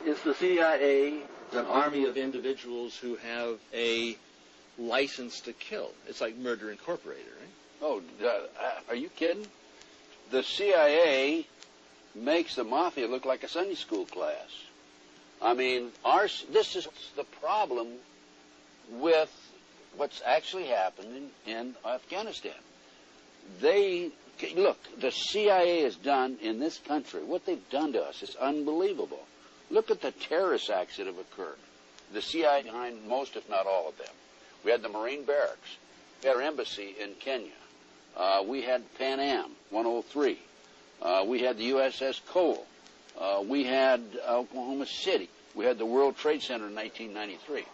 Is the CIA an army of individuals who have a license to kill? It's like Murder Incorporated, right? Oh, are you kidding? The CIA makes the mafia look like a Sunday school class. I mean, this is the problem with what's actually happened in Afghanistan. Look, the CIA has done in this country, what they've done to us is unbelievable. Look at the terrorist acts that have occurred. The CIA behind most, if not all of them. We had the Marine barracks. We had our embassy in Kenya. We had Pan Am 103. We had the USS Cole. We had Oklahoma City. We had the World Trade Center in 1993.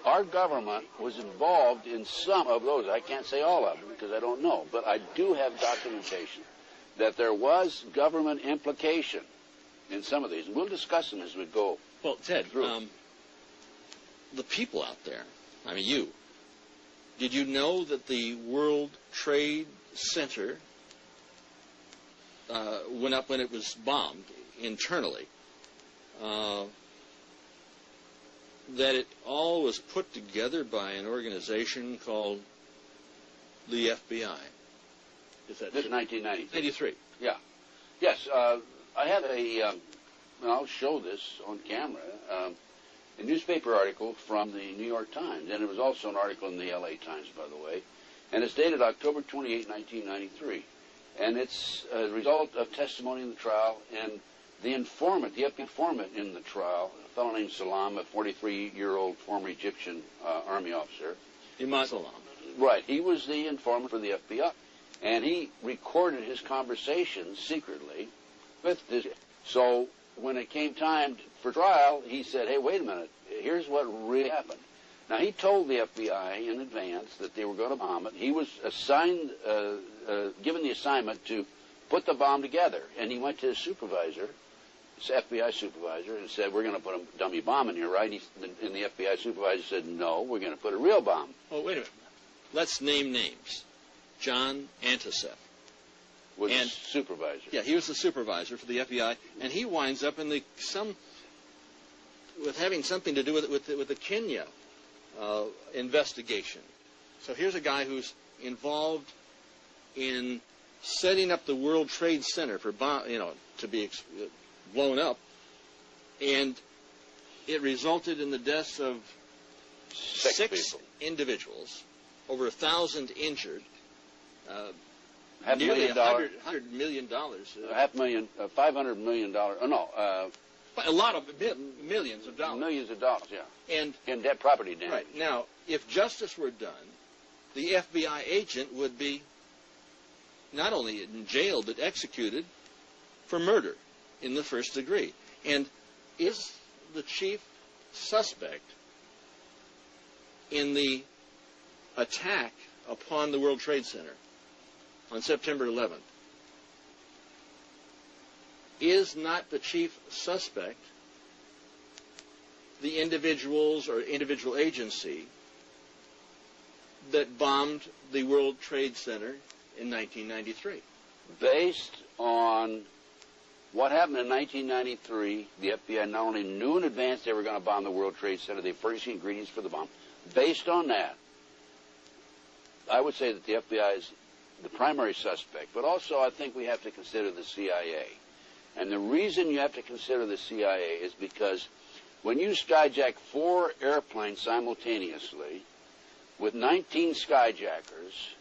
Our government was involved in some of those. I can't say all of them because I don't know, but I do have documentation that there was government implication in some of these. And we'll discuss them as we go. Well, Ted, the people out there, I mean, did you know that the World Trade Center went up when it was bombed internally? That it all was put together by an organization called the FBI. Is that this is 1993. 83. Yeah. Yes. I have and I'll show this on camera, a newspaper article from the New York Times, and it was also an article in the LA Times, by the way, and it's dated October 28, 1993, and it's a result of testimony in the trial, and the informant, the FBI informant in the trial, a fellow named Salam, a 43-year-old former Egyptian army officer. Imam Salam. Right. He was the informant for the FBI. And he recorded his conversations secretly with this. So when it came time for trial, he said, hey, wait a minute. Here's what really happened. Now, he told the FBI in advance that they were going to bomb it. He was assigned, given the assignment to put the bomb together. And he went to his supervisor, his FBI supervisor, and said, we're going to put a dummy bomb in here, right? And the FBI supervisor said, no, we're going to put a real bomb. Oh, wait a minute. Let's name names. John Antisef was the supervisor. Yeah, he was the supervisor for the FBI, and he winds up in with having something to do with the Kenya investigation. So here's a guy who's involved in setting up the World Trade Center for to be blown up, and it resulted in the deaths of six individuals, over 1,000 injured. Nearly $100 million. $500 million. A lot of millions of dollars. Millions of dollars, yeah. And in dead property damage. Right. Now, if justice were done, the FBI agent would be not only in jail, but executed for murder in the first degree. And is the chief suspect in the attack upon the World Trade Center on September 11th, is not the chief suspect the individuals or individual agency that bombed the World Trade Center in 1993? Based on what happened in 1993, the FBI not only knew in advance they were going to bomb the World Trade Center, they furnished the ingredients for the bomb. Based on that, I would say that the FBI is the primary suspect, but also I think we have to consider the CIA. And the reason you have to consider the CIA is because when you skyjack 4 airplanes simultaneously with 19 skyjackers,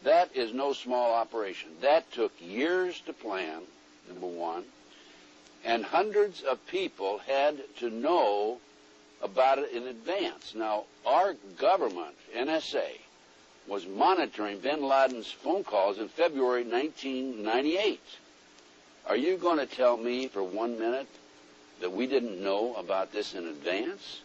that is no small operation. That took years to plan, number one, and hundreds of people had to know about it in advance. Now, our government, NSA, was monitoring bin Laden's phone calls in February 1998. Are you going to tell me for 1 minute that we didn't know about this in advance?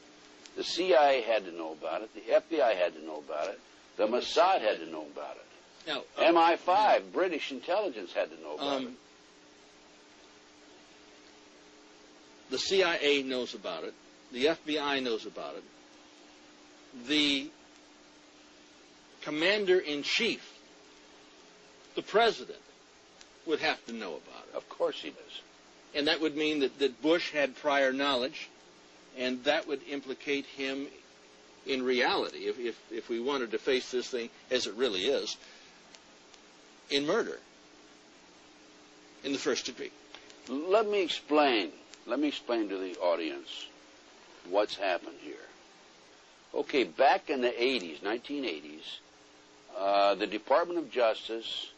The CIA had to know about it. The FBI had to know about it. The Mossad had to know about it. Now, MI5, British intelligence, had to know about it. The CIA knows about it. The FBI knows about it. The commander-in-chief, the president, would have to know about it. Of course he does. And that would mean that Bush had prior knowledge, and that would implicate him in reality, if we wanted to face this thing as it really is, in murder in the first degree. Let me explain to the audience what's happened here. Okay, back in the 80s, 1980s, the Department of Justice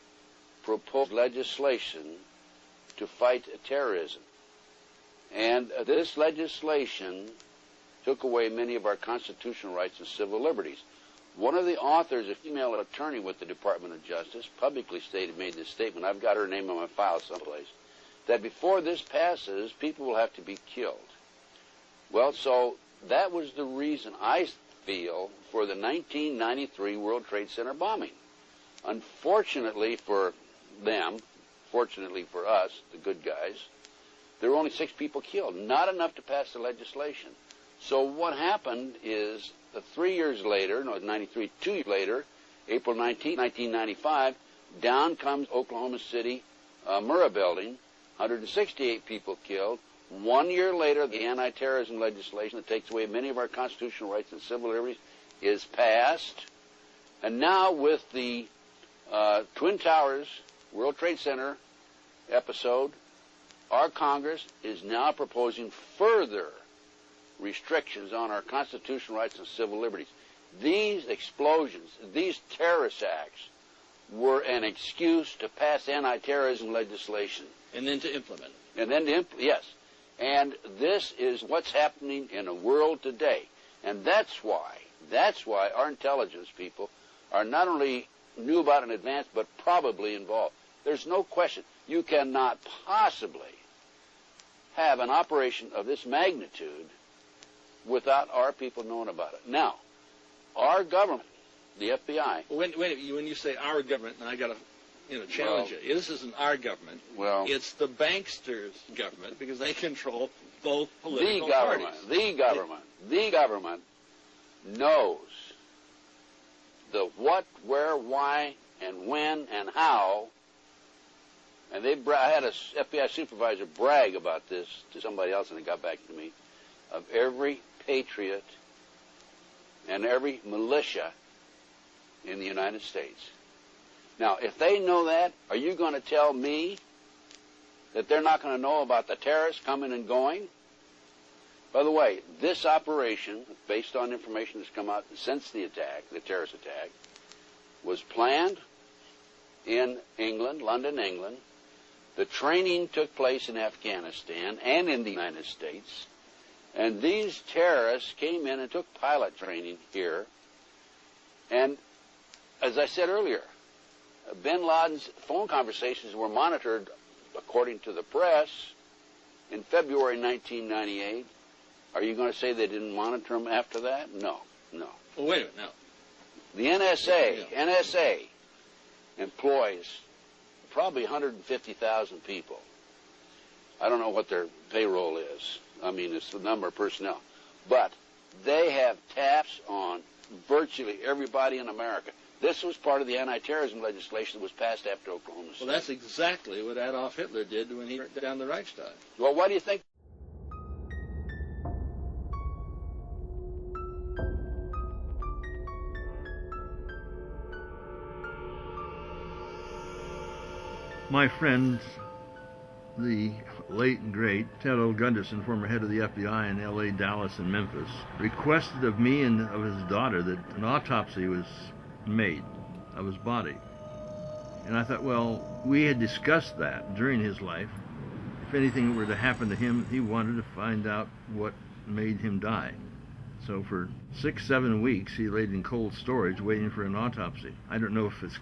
proposed legislation to fight terrorism. And this legislation took away many of our constitutional rights and civil liberties. One of the authors, a female attorney with the Department of Justice, publicly made this statement. I've got her name on my file someplace, that before this passes, people will have to be killed. Well, so that was the reason, I feel, for the 1993 World Trade Center bombing. Unfortunately for them, fortunately for us, the good guys, there were only 6 people killed, not enough to pass the legislation. So what happened is 3 years later, no, 93, 2 years later, April 19, 1995, down comes Oklahoma City Murrah building, 168 people killed. 1 year later, the anti-terrorism legislation that takes away many of our constitutional rights and civil liberties is passed. And now with the Twin Towers World Trade Center episode, our Congress is now proposing further restrictions on our constitutional rights and civil liberties. These explosions, these terrorist acts, were an excuse to pass anti-terrorism legislation. And then to implement it. And then to yes. And this is what's happening in the world today. And that's why our intelligence people are not only knew about it in advance, but probably involved. There's no question. You cannot possibly have an operation of this magnitude without our people knowing about it. Now, our government, the FBI... When you say our government, and I got to challenge you. This isn't our government. Well, it's the banksters' government, because they control both political parties. The government knows the what, where, why, and when, and how. And I had a FBI supervisor brag about this to somebody else, and it got back to me, of every patriot and every militia in the United States. Now, if they know that, are you going to tell me that they're not going to know about the terrorists coming and going? By the way, this operation, based on information that's come out since the attack, the terrorist attack, was planned in England, London, England. The training took place in Afghanistan and in the United States. And these terrorists came in and took pilot training here. And as I said earlier, bin Laden's phone conversations were monitored, according to the press, in February 1998. Are you going to say they didn't monitor them after that? No. Well, wait a minute, no. The NSA employs probably 150,000 people. I don't know what their payroll is. I mean, it's the number of personnel. But they have taps on virtually everybody in America. This was part of the anti-terrorism legislation that was passed after Oklahoma City. Well, that's exactly what Adolf Hitler did when he burnt down the Reichstag. Well, why do you think? My friend, the late and great Ted Gunderson, former head of the FBI in L.A., Dallas, and Memphis, requested of me and of his daughter that an autopsy was made of his body. And I thought, well, we had discussed that during his life. If anything were to happen to him, he wanted to find out what made him die. So for 6-7 weeks, he laid in cold storage waiting for an autopsy. I don't know if it's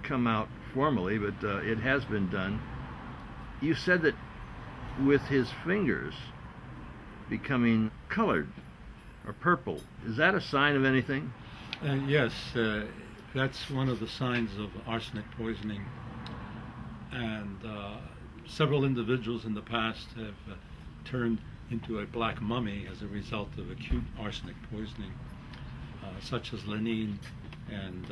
come out formally, but it has been done. You said that with his fingers becoming colored or purple, is that a sign of anything? Yes, that's one of the signs of arsenic poisoning. And several individuals in the past have turned into a black mummy as a result of acute arsenic poisoning, such as Lenine and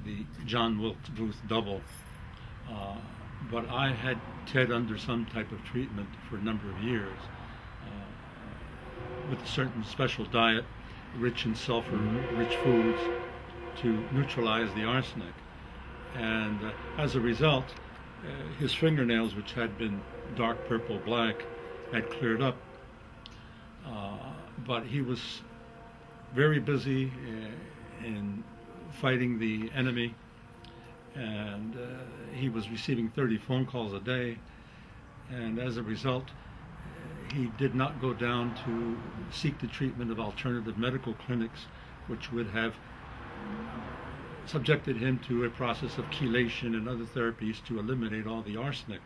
the John Wilkes Booth double. but I had Ted under some type of treatment for a number of years with a certain special diet, rich in sulfur, rich foods, to neutralize the arsenic. And as a result, his fingernails, which had been dark purple black, had cleared up. But he was very busy in fighting the enemy, and he was receiving 30 phone calls a day, and as a result he did not go down to seek the treatment of alternative medical clinics, which would have subjected him to a process of chelation and other therapies to eliminate all the arsenic.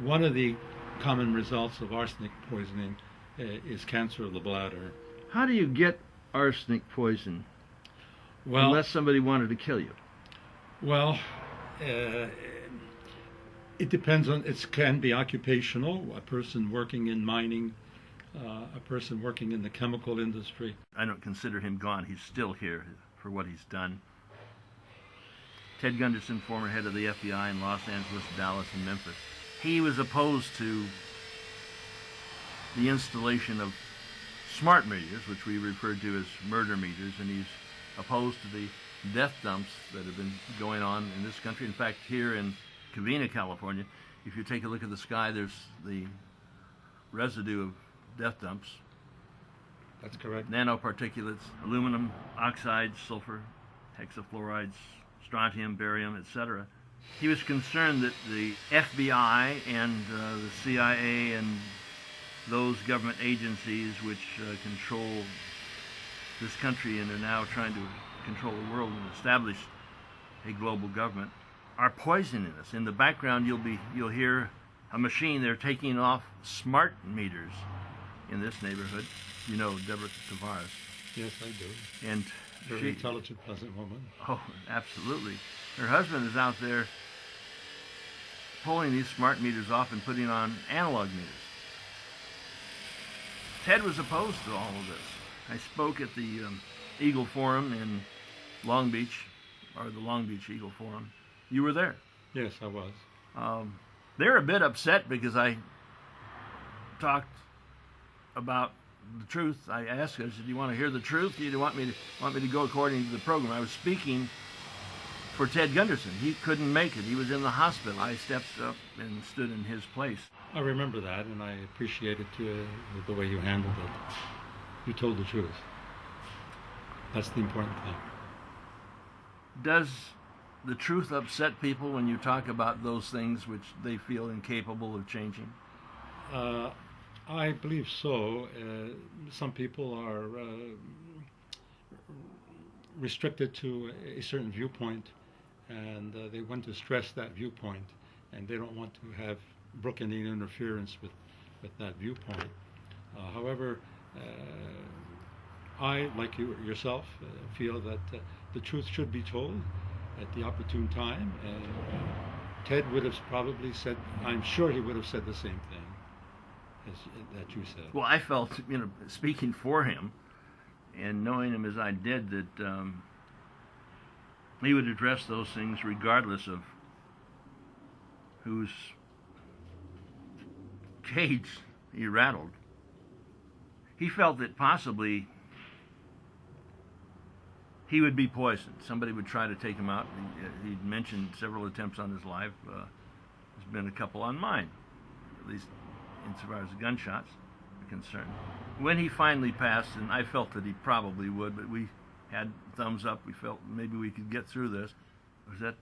One of the common results of arsenic poisoning is cancer of the bladder. How do you get arsenic poison? Well, unless somebody wanted to kill you. Well, it depends on, it can be occupational, a person working in mining, a person working in the chemical industry. I don't consider him gone. He's still here for what he's done. Ted Gunderson, former head of the FBI in Los Angeles, Dallas, and Memphis. He was opposed to the installation of smart meters, which we refer to as murder meters, and he's opposed to the death dumps that have been going on in this country. In fact, here in Covina, California, if you take a look at the sky, there's the residue of death dumps. That's correct. Nanoparticulates, aluminum oxides, sulfur, hexafluorides, strontium, barium, etc. He was concerned that the FBI and the CIA and those government agencies which control this country and are now trying to control the world and establish a global government are poisoning us. In the background, you'll hear a machine. They're taking off smart meters in this neighborhood. You know Deborah Tavares. Yes, I do. And very intelligent, pleasant woman. Oh, absolutely. Her husband is out there pulling these smart meters off and putting on analog meters. Ted was opposed to all of this. I spoke at the Eagle Forum in Long Beach, or the Long Beach Eagle Forum. You were there. Yes, I was. They're a bit upset because I talked about the truth. I asked her, I said, "Do you want to hear the truth? Do you want me to go according to the program?" I was speaking for Ted Gunderson. He couldn't make it. He was in the hospital. I stepped up and stood in his place. I remember that, and I appreciated the way you handled it. You told the truth. That's the important thing. Does the truth upset people when you talk about those things which they feel incapable of changing? I believe so. Some people are restricted to a certain viewpoint, and they want to stress that viewpoint, and they don't want to have broken interference with that viewpoint. However, I, like yourself, feel that the truth should be told at the opportune time, and Ted would have probably said, I'm sure he would have said the same thing that you said. Well, I felt, speaking for him and knowing him as I did, that he would address those things regardless of whose cage he rattled. He felt that possibly he would be poisoned. Somebody would try to take him out. He'd mentioned several attempts on his life. There's been a couple on mine, at least insofar as the gunshots are concerned. When he finally passed, and I felt that he probably would, but we had thumbs up. We felt maybe we could get through this. I was at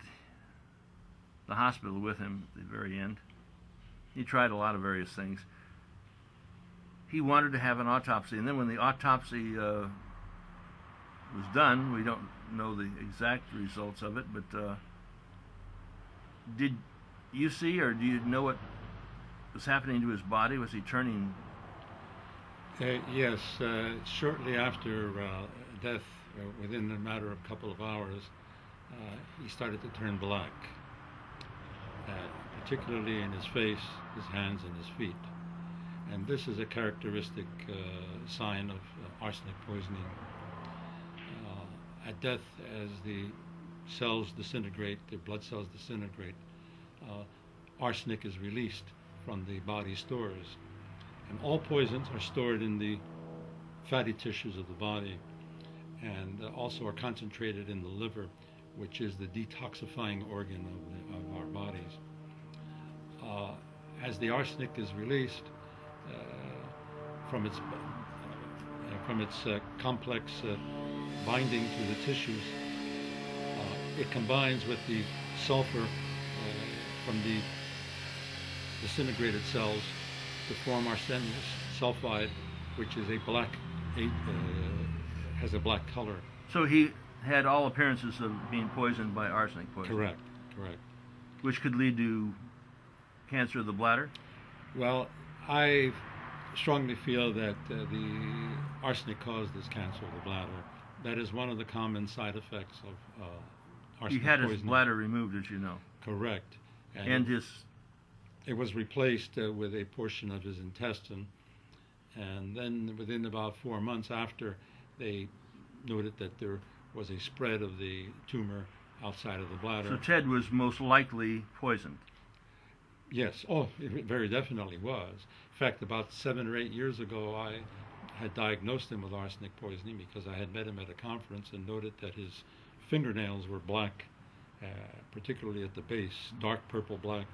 the hospital with him at the very end. He tried a lot of various things. He wanted to have an autopsy, and then when the autopsy was done, we don't know the exact results of it, but did you see, or do you know what was happening to his body? Was he turning? Yes, shortly after death, within a matter of a couple of hours, he started to turn black, particularly in his face, his hands, and his feet. And this is a characteristic sign of arsenic poisoning. At death, as the cells disintegrate, the blood cells disintegrate, arsenic is released from the body stores. And all poisons are stored in the fatty tissues of the body, and also are concentrated in the liver, which is the detoxifying organ of our bodies. As the arsenic is released from its complex binding to the tissues, it combines with the sulfur from the disintegrated cells to form arsenious sulfide, which is has a black color. So he had all appearances of being poisoned by arsenic poison. Correct. Which could lead to cancer of the bladder? Well, I strongly feel that the arsenic caused this cancer of the bladder. That is one of the common side effects of arsenic He had poisoning. his bladder removed, as you know. Correct. And it was replaced with a portion of his intestine, and then within about 4 months after, they noted that there was a spread of the tumor outside of the bladder. So Ted was most likely poisoned. Yes. Oh, it very definitely was. In fact, about 7 or 8 years ago, I had diagnosed him with arsenic poisoning because I had met him at a conference and noted that his fingernails were black, particularly at the base, dark purple black.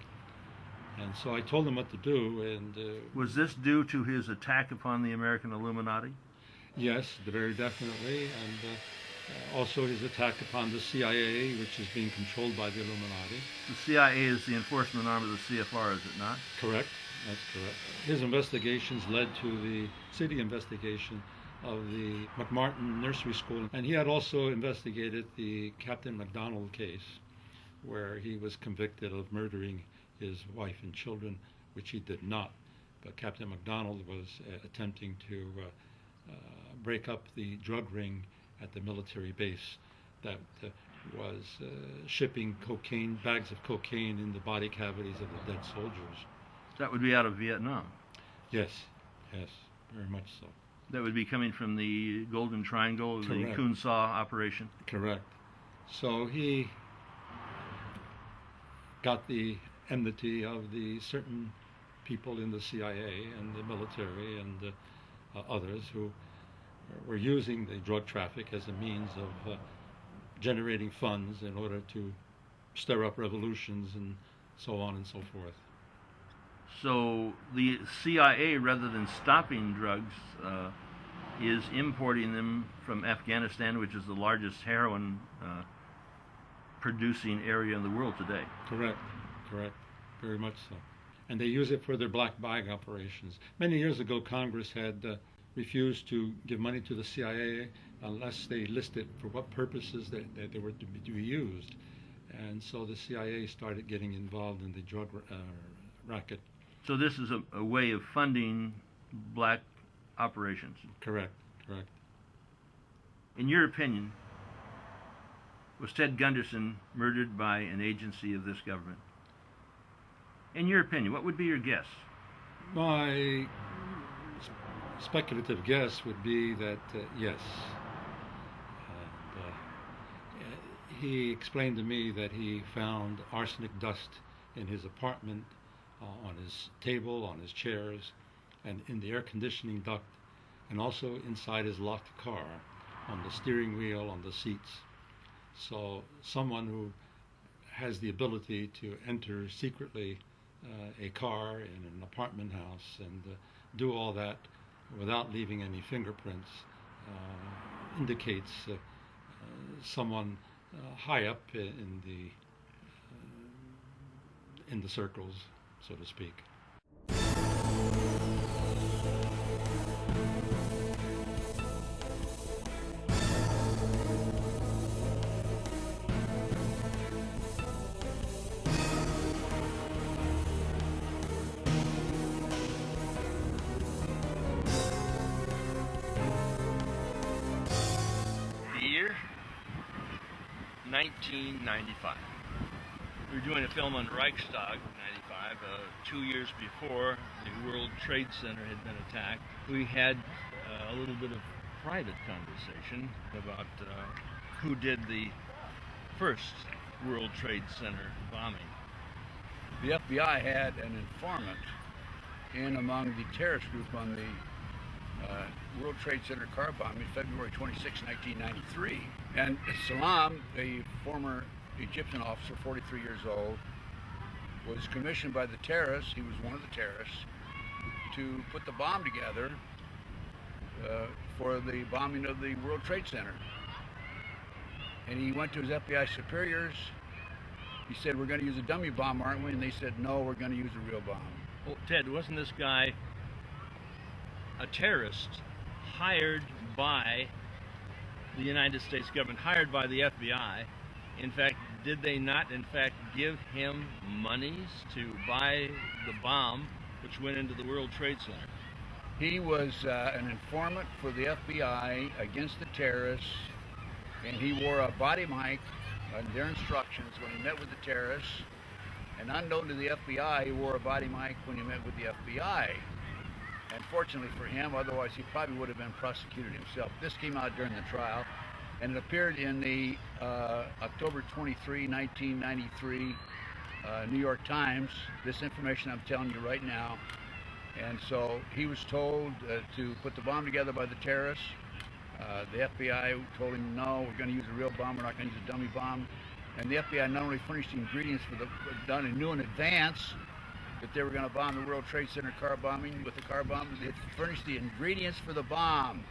And so I told him what to do. And was this due to his attack upon the American Illuminati? Yes, very definitely. And also his attack upon the CIA, which is being controlled by the Illuminati. The CIA is the enforcement arm of the CFR, is it not? Correct. That's correct. His investigations led to the city investigation of the McMartin Nursery School. And he had also investigated the Captain McDonald case, where he was convicted of murdering his wife and children, which he did not. But Captain McDonald was attempting to break up the drug ring at the military base that was shipping cocaine, bags of cocaine in the body cavities of the dead soldiers. That would be out of Vietnam. Yes, very much so. That would be coming from the Golden Triangle, the Kun Sa operation. Correct. So he got the enmity of the certain people in the CIA and the military and others who were using the drug traffic as a means of generating funds in order to stir up revolutions and so on and so forth. So the CIA, rather than stopping drugs, is importing them from Afghanistan, which is the largest heroin producing area in the world today. Correct, very much so. And they use it for their black bag operations. Many years ago, Congress had refused to give money to the CIA unless they listed for what purposes that they were to be used. And so the CIA started getting involved in the drug racket. So this is a way of funding black operations. Correct. In your opinion, was Ted Gunderson murdered by an agency of this government? In your opinion, what would be your guess? My speculative guess would be that yes. And, he explained to me that he found arsenic dust in his apartment, on his table, on his chairs, and in the air conditioning duct, and also inside his locked car, on the steering wheel, on the seats. So someone who has the ability to enter secretly a car in an apartment house and do all that without leaving any fingerprints indicates someone high up in the circles, so to speak. The year 1995. We were doing a film on Reichstag, 95, 2 years before the World Trade Center had been attacked. We had a little bit of private conversation about who did the first World Trade Center bombing. the FBI had an informant in among the terrorist group on the World Trade Center car bombing February 26, 1993. And Salam, a former Egyptian officer, 43 years old, was commissioned by the terrorists, he was one of the terrorists, to put the bomb together for the bombing of the World Trade Center. And he went to his FBI superiors. He said, "We're going to use a dummy bomb, aren't we?" And they said, "No, we're going to use a real bomb." Well, Ted, wasn't this guy a terrorist hired by the United States government, hired by the FBI? In fact, did they not, in fact, give him monies to buy the bomb which went into the World Trade Center? He was an informant for the FBI against the terrorists, and he wore a body mic on their instructions when he met with the terrorists. And unknown to the FBI, he wore a body mic when he met with the FBI. And fortunately for him, otherwise he probably would have been prosecuted himself. This came out during the trial, and it appeared in the October 23, 1993 New York Times. This information I'm telling you right now. And so he was told to put the bomb together by the terrorists. The FBI told him, "No, we're going to use a real bomb. We're not going to use a dummy bomb." And the FBI not only furnished the ingredients for the done and knew in advance that they were going to bomb the World Trade Center car bombing with the car bomb, they furnished the ingredients for the bomb.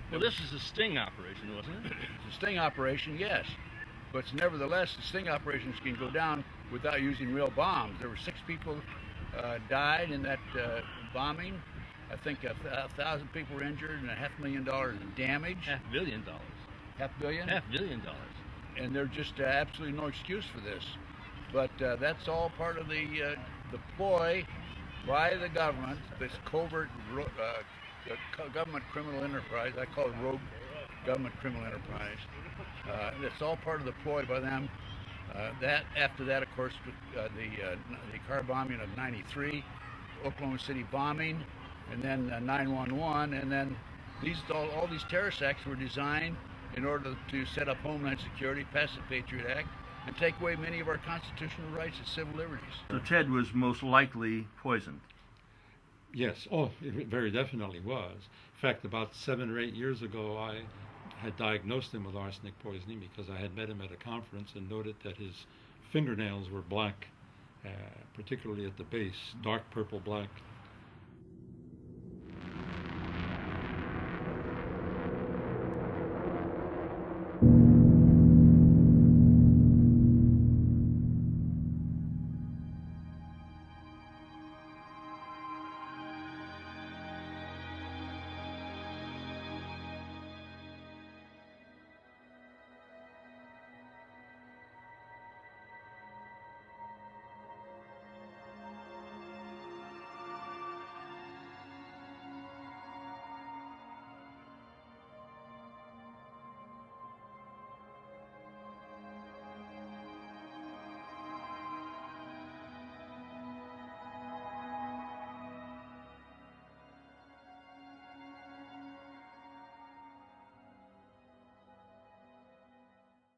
Well, this is a sting operation, wasn't it? It's a sting operation, yes. But nevertheless, the sting operations can go down without using real bombs. There were 6 people died in that bombing. I think 1,000 people were injured and $500,000 in damage. $500 million. $500 million? $500 million. And there's just absolutely no excuse for this. But that's all part of the ploy by the government, this covert government criminal enterprise. I call it rogue government criminal enterprise. It's all part of the ploy by them. After that, of course, the car bombing of '93, Oklahoma City bombing, and then 9/11, and then all these terrorist acts were designed in order to set up Homeland Security, pass the Patriot Act, and take away many of our constitutional rights and civil liberties. So Ted was most likely poisoned. Yes, it very definitely was. In fact, about 7 or 8 years ago, I had diagnosed him with arsenic poisoning because I had met him at a conference and noted that his fingernails were black, particularly at the base, dark purple black.